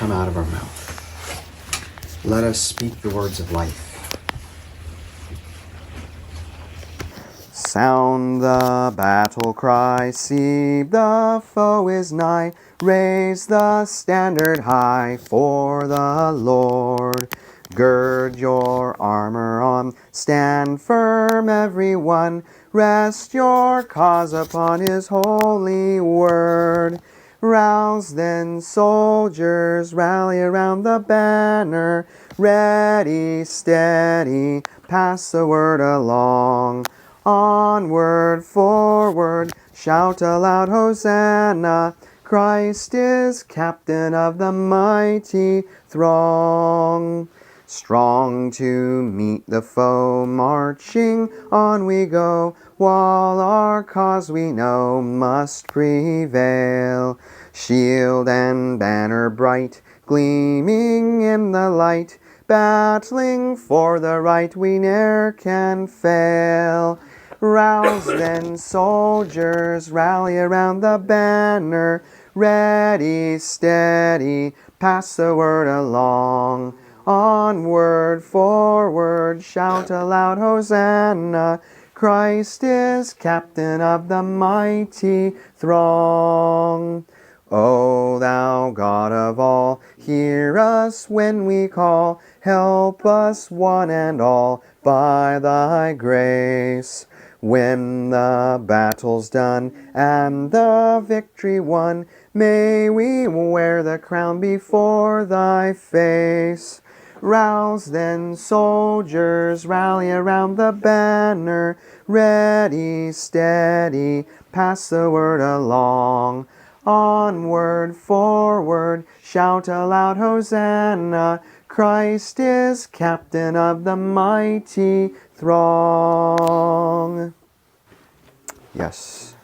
come out of our mouth. Let us speak the words of life. Sound the battle cry, see the foe is nigh, raise the standard high for the Lord. Gird your armor on, stand firm everyone, rest your cause upon his holy word. Rouse then, soldiers, rally around the banner, ready, steady, pass the word along. Onward, forward, shout aloud, Hosanna, Christ is captain of the mighty throng. Strong to meet the foe, marching on we go, while our cause we know must prevail. Shield and banner bright, gleaming in the light, battling for the right we ne'er can fail. Rouse then, soldiers, rally around the banner, ready, steady, pass the word along. Onward, forward, shout aloud, Hosanna, Christ is captain of the mighty throng. O thou God of all, hear us when we call, help us one and all by thy grace. When the battle's done and the victory won, may we wear the crown before thy face. Rouse then, soldiers, rally around the banner, ready, steady, pass the word along. Onward, forward, shout aloud, Hosanna, Christ is captain of the mighty throng. Yes.